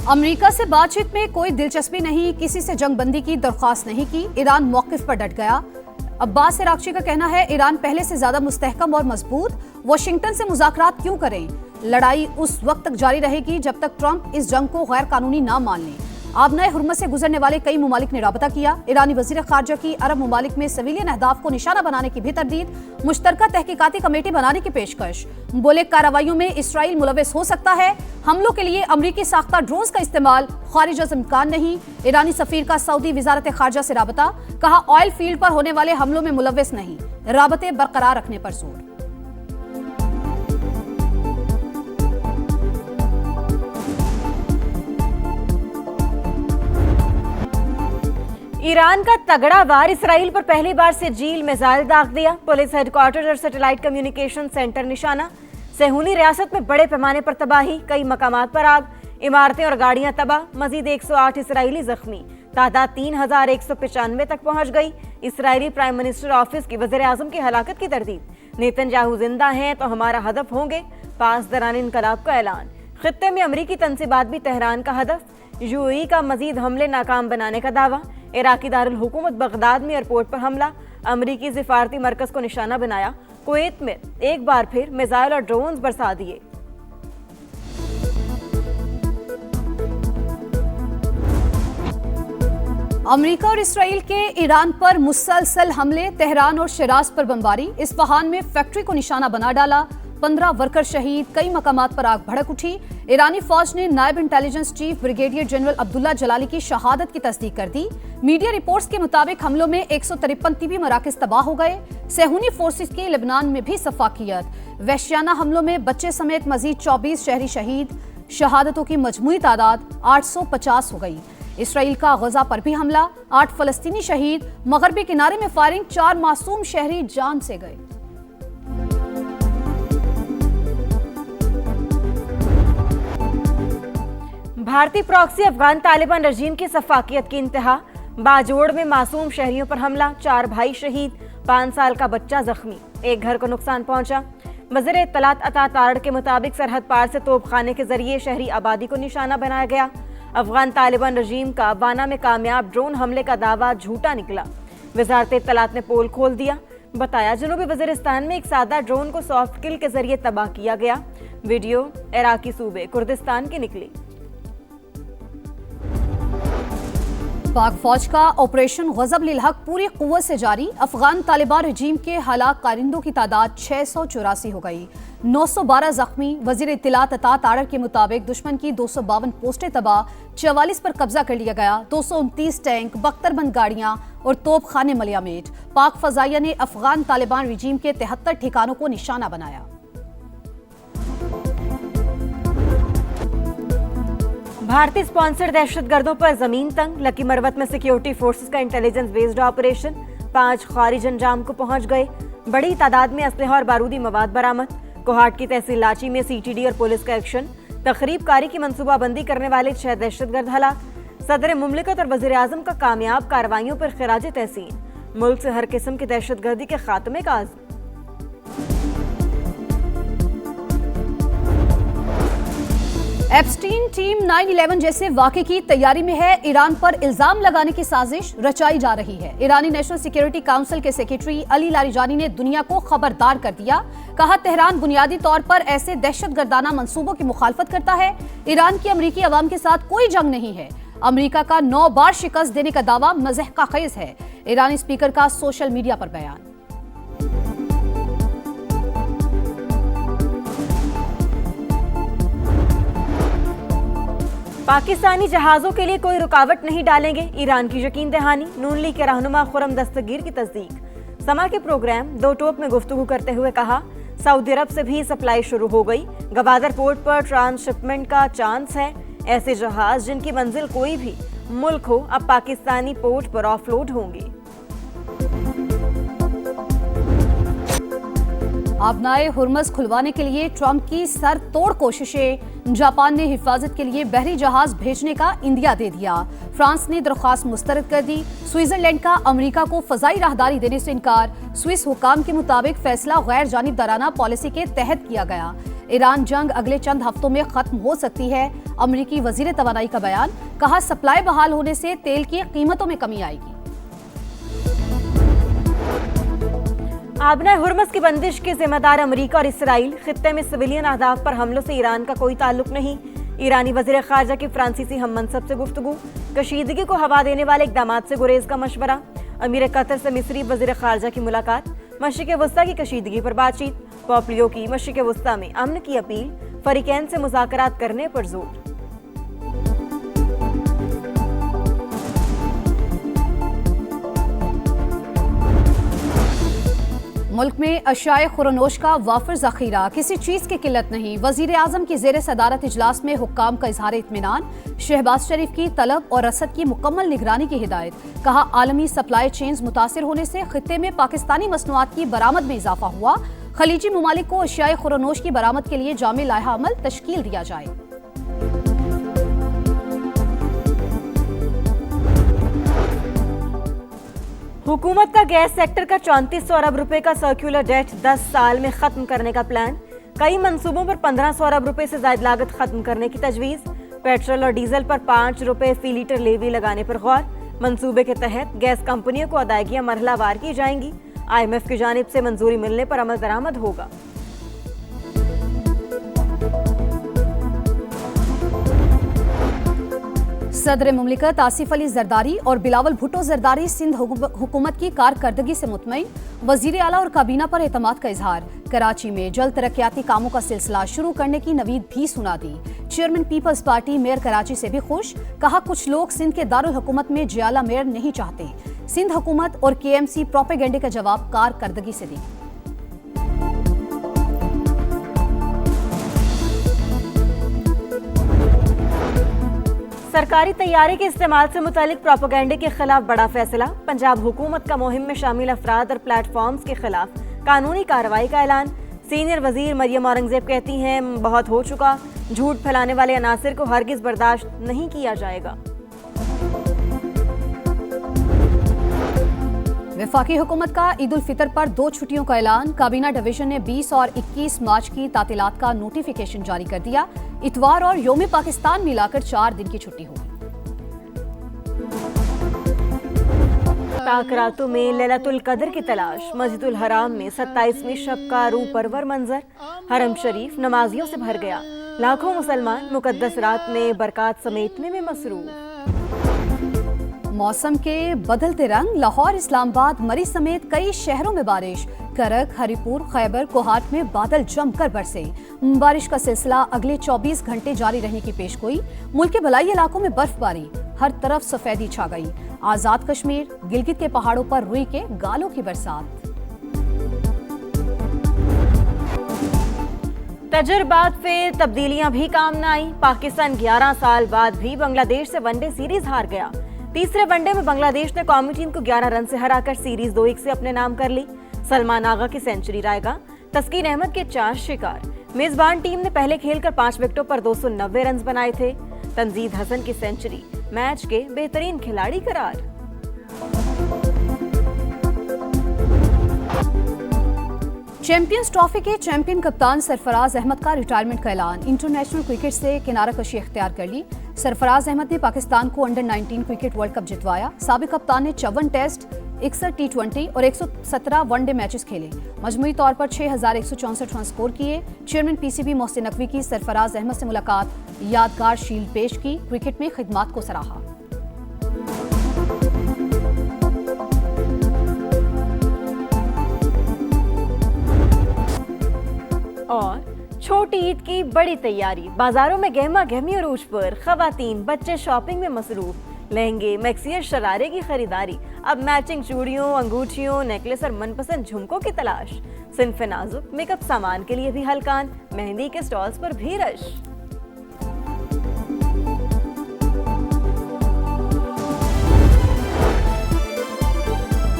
America से बातचीत में कोई दिलचस्पी नहीं, किसी से जंगबंदी की दरख्वास्त नहीं की, ईरान मौकिफ पर डट गया। अब्बास इराक्ची का कहना है ईरान पहले से ज्यादा मुस्तहकम और मजबूत, वाशिंगटन से मुज़ाकरात क्यों करें, लड़ाई उस वक्त तक जारी रहेगी जब तक ट्रंप इस जंग को गैर कानूनी ना मान लें। आबनाए हुर्मुज़ से गुजरने वाले कई ममालिक ने राबता किया। ईरानी वज़ीर ख़ारजा की अरब ममालिक में सिविलियन अहदाफ को निशाना बनाने की भी तरदीद, मुश्तरका तहकीकाती कमेटी बनाने की पेशकश। बोले कार्रवाइयों में इसराइल मुलव्वस हो सकता है, हमलों के लिए अमरीकी साख्ता ड्रोन्स का इस्तेमाल खारिज अज़ इम्कान नहीं। ईरानी सफीर का सऊदी वजारत ख़ारजा से राबता, कहा ऑयल फील्ड पर होने वाले हमलों में मुलव्वस नहीं, राबते बरकरार रखने पर जोर। ईरान का तगड़ा वार, इसराइल पर पहली बार से झील मिसाइल दाग दिया। पुलिस हेडक्वार्टर और सैटेलाइट कम्युनिकेशन सेंटर निशाना। सेहूनी रियासत में बड़े पैमाने पर तबाही, कई मकामात पर आग, इमारतें और गाड़ियां तबाह। मजीद 108 इसराइली जख्मी, तादाद 3195 तक पहुंच गई। इसराइली प्राइम मिनिस्टर ऑफिस की वज़ीर आज़म की हलाकत की तरदीद। नेतन्याहू जिंदा हैं तो हमारा हदफ होंगे, पास दौरान इनकलाब का ऐलान। खित्ते में अमरीकी तनसीबात भी तेहरान का हदफ। यूएई का मजीद हमले नाकाम बनाने का दावा। इराकी दारुल हुकूमत बगदाद में एयरपोर्ट पर हमला, अमरीकी सिफारती मरकज को निशाना बनाया। कुवैत में एक बार फिर मिसाइल और ड्रोन्स बरसा दिए। अमेरिका और इसराइल के ईरान पर मुसलसल हमले, तेहरान और शिराज पर बमबारी, इस्फहान में फैक्ट्री को निशाना बना डाला, 15 वर्कर शहीद, कई मकामात पर आग भड़क उठी। ईरानी फौज ने नायब intelligence chief brigadier general Abdullah Jalali की शहादत की तस्दीक कर दी। मीडिया रिपोर्ट्स के मुताबिक हमलों में 153 तिबी मराकज तबाह हो गए। सेहूनी फोर्सेस की लेबनान में भी सफाकियत। वहशियाना हमलों में बच्चे समेत मजीद 24 शहरी शहीद, शहादतों की मजमूई तादाद 850 हो गई। इसराइल का गजा पर भी हमला, 8 फलस्तीनी शहीद, मगरबी किनारे में फायरिंग, 4 मासूम शहरी जान से गए। भारतीय प्रॉक्सी अफगान तालिबान रजीम की सफाकियत की इंतहा। बाजोड़ में मासूम शहरियों पर हमला, 4 भाई शहीद, 5 साल का बच्चा जख्मी, एक घर को नुकसान पहुंचा। वज़ीर इत्तलात अता तारड़ के मुताबिक सरहद पार से तोपखाने के जरिए शहरी आबादी को निशाना बनाया गया। अफगान तालिबान रजीम का वाना में कामयाब ड्रोन हमले का दावा झूठा निकला। वजारत इत्तलात ने पोल खोल दिया। बताया जनूबी वज़ीरिस्तान में एक सादा ड्रोन को सॉफ्ट किल के जरिए तबाह किया गया। वीडियो इराकी सूबे कुर्दिस्तान की निकली। पाक फौज का ऑपरेशन गज़ब लिल हक पूरी कुव्वत से जारी। अफगान तालिबान रजीम के हलाक कारिंदों की तादाद 684 हो गई, 912 जख्मी। वजीर इत्तलात अता तारड़ के मुताबिक दुश्मन की 252 पोस्टें तबाह, 44 पर कब्जा कर लिया गया, 229 टैंक, बख्तरबंद गाड़ियां और तोप खाने मलियामेट। पाक फजाइया ने अफगान तालिबान रजीम के 73 ठिकानों को निशाना बनाया। भारतीय स्पॉन्सर्ड दहशतगर्दों पर जमीन तंग। लकी मरवत में सिक्योरिटी फोर्सेस का इंटेलिजेंस बेस्ड ऑपरेशन, 5 खारिज अंजाम को पहुंच गए। बड़ी तादाद में असलहा और बारूदी मवाद बरामद। कोहाट की तहसील लाची में सीटीडी और पुलिस का एक्शन। तखरीबकारी की मंसूबाबंदी करने वाले 6 दहशतगर्द हलाक। सदर मुमलिकत और वज़ीर आज़म का कामयाब कार्रवाइयों पर खिराज तहसीन। मुल्क से हर किस्म की दहशतगर्दी के खात्मे का आज़म। एप्स्टीन टीम 9/11 जैसे वाक़े की तैयारी में है। ईरान पर इल्जाम लगाने की साजिश रचाई जा रही है। ईरानी नेशनल सिक्योरिटी काउंसिल के सेक्रेटरी अली लारिजानी ने दुनिया को खबरदार कर दिया। कहा तेहरान बुनियादी तौर पर ऐसे दहशतगर्दाना मंसूबों की मुखालफत करता है। ईरान की अमरीकी अवाम के साथ कोई जंग नहीं है। अमरीका का 9 बार शिकस्त देने का दावा मज़ह का खेज है। ईरानी स्पीकर का सोशल मीडिया पर बयान। पाकिस्तानी जहाजों के लिए कोई रुकावट नहीं डालेंगे, ईरान की यकीन दहानी। नून लीग के रहनुमा खुरम दस्तगीर की तस्दीक। समा के प्रोग्राम दो टोक में गुफ्तगू करते हुए कहा सऊदी अरब से भी सप्लाई शुरू हो गई। गवादर पोर्ट पर ट्रांसशिपमेंट का चांस है। ऐसे जहाज जिनकी मंजिल कोई भी मुल्क हो अब पाकिस्तानी पोर्ट पर ऑफलोड होंगे। आबनाए हुर्मुज़ खुलवाने के लिए ट्रंप की सर तोड़ कोशिशें। जापान ने हिफाजत के लिए बहरी जहाज भेजने का इंदिया दे दिया। फ्रांस ने दरख्वास्त मुस्तरद कर दी। स्विट्जरलैंड का अमेरिका को फजाई राहदारी देने से इनकार। स्विस हुकाम के मुताबिक फैसला गैर जानिबदाराना पॉलिसी के तहत किया गया। ईरान जंग अगले चंद हफ्तों में खत्म हो सकती है। अमेरिकी वजीर तवानाई का बयान, कहा सप्लाई बहाल होने से तेल की कीमतों में कमी आएगी। आबना हुर्मस की बंदिश के जिम्मेदार अमेरिका और इसराइल, खित्ते में सिविलियन अहदाफ पर हमलों से ईरान का कोई ताल्लुक नहीं। ईरानी वजीर खारजा की फ्रांसीसी हम मनसब से गुफ्तगू, कशीदगी को हवा देने वाले इकदाम से गुरेज का मशवरा। अमीर कतर से मिस्री वजीर खारजा की मुलाकात, मशरिक़ वस्ता की कशीदगी पर बातचीत। पोम्पियो की मशरिक़ वस्ता में अमन की अपील, फरीकैन से मुज़ाकरात करने पर जोर। मुल्क में अशाए खुरनोश का वाफिर जखीरा, किसी चीज की किल्लत नहीं। वजीर आजम की जेर सदारत इजलास में हुक्काम का इजहार इत्मीनान, शहबाज शरीफ की तलब और रसद की मुकम्मल निगरानी की हिदायत। कहा आलमी सप्लाई चेन्स मुतासिर होने से खित्ते में पाकिस्तानी मसनूआत की बरामद में इजाफा हुआ। खलीजी ममालिक को अशाए खुरनोश की बरामद के लिए जामे लाहा अमल तश्कील दिया जाए। हुकूमत का गैस सेक्टर का 3400 अरब रुपए का सर्कुलर डेट 10 साल में खत्म करने का प्लान। कई मंसूबों पर 1500 अरब रुपए से ज्यादा लागत खत्म करने की तजवीज। पेट्रोल और डीजल पर 5 रुपए फी लीटर लेवी लगाने पर गौर। मंसूबे के तहत गैस कंपनियों को अदायगियां मरहलावार की जाएंगी। IMF की जानिब से मंजूरी मिलने पर अमल दरामद होगा। सदर मुमलिकत आसिफ अली जरदारी और बिलावल भुट्टो जरदारी सिंध हुकूमत की कारकर्दगी से मुतमईन। वजीर आला और काबीना पर एतमाद का इजहार। कराची में जल्द तरक्याती कामों का सिलसिला शुरू करने की नवीद भी सुना दी। चेयरमैन पीपल्स पार्टी मेयर कराची से भी खुश, कहा कुछ लोग सिंध के दारुल हुकूमत में जियाला मेयर नहीं चाहते। सिंध हुकूमत और KMC प्रोपेगेंडे का जवाब कारकर्दगी से दी। सरकारी तैयारी के इस्तेमाल से मुतालिक प्रोपेगेंडे के खिलाफ बड़ा फैसला। पंजाब हुकूमत का मुहिम में शामिल अफराद और प्लेटफॉर्म्स के खिलाफ कानूनी कार्रवाई का ऐलान। सीनियर वजीर मरियम औरंगजेब कहती हैं बहुत हो चुका, झूठ फैलाने वाले अनासिर को हरगिज बर्दाश्त नहीं किया जाएगा। वफाकी हुकूमत का ईद उल फितर पर 2 छुट्टियों का ऐलान। काबीना डिवीजन ने 20 और 21 मार्च की तातीलात का नोटिफिकेशन जारी कर दिया। इतवार और योम पाकिस्तान मिलाकर 4 दिन की छुट्टी होगी। ताकरातों में लैलतुल कदर की तलाश। मस्जिदुल हराम में 27वीं शब का रूह परवर मंजर। हरम शरीफ नमाजियों से भर गया। लाखों मुसलमान मुकद्दस रात में बरकत समेटने में मसरूफ। मौसम के बदलते रंग। लाहौर, इस्लामाबाद, मरी समेत कई शहरों में बारिश। करक, हरिपुर, खैबर, कोहाट में बादल जमकर बरसे। बारिश का सिलसिला अगले 24 घंटे जारी रहने की पेशगोई। मुल्क के बलाई इलाकों में बर्फबारी, हर तरफ सफेदी छा गई। आजाद कश्मीर, गिलगित के पहाड़ों पर रुई के गालों की बरसात। तजुर्बात फिर तब्दीलियां भी काम न आई। पाकिस्तान 11 साल बाद भी बांग्लादेश से वनडे सीरीज हार गया। तीसरे वनडे में बांग्लादेश ने कौमी टीम को 11 रन से हराकर सीरीज 2-1 से अपने नाम कर ली। सलमान आगा की सेंचुरी रायगा, तस्कीन अहमद के 4 शिकार। मेजबान टीम ने पहले खेलकर 5 विकेटों पर 290 रन बनाए थे। तंजीद हसन की सेंचुरी मैच के बेहतरीन खिलाड़ी करार। चैंपियंस ट्रॉफी के चैंपियन कप्तान सरफराज अहमद का रिटायरमेंट का ऐलान। इंटरनेशनल क्रिकेट से किनारा कशी इख्तियार कर ली। सरफराज अहमद ने पाकिस्तान को अंडर 19 क्रिकेट वर्ल्ड कप जितवाया। साबिक कप्तान ने 54 टेस्ट, 61 T20 और 117 वनडे मैचेस खेले। मजमूई तौर पर 6164 रन स्कोर किए। चेयरमैन PCB मोहसिन नकवी की सरफराज अहमद से मुलाकात, यादगार शील्ड पेश की। क्रिकेट में खिदमात को सराहा। और छोटी ईद की बड़ी तैयारी। बाजारों में गहमा गहमी अरूज पर। खवातीन बच्चे शॉपिंग में मसरूफ। लहंगे, मैक्सियर, शरारे की खरीदारी। अब मैचिंग चूड़ियों, अंगूठियों, नेकलेस और मनपसंद झुमकों की तलाश। सिन्फ नाजुक मेकअप सामान के लिए भी हलकान। मेहंदी के स्टॉल्स पर भी रश।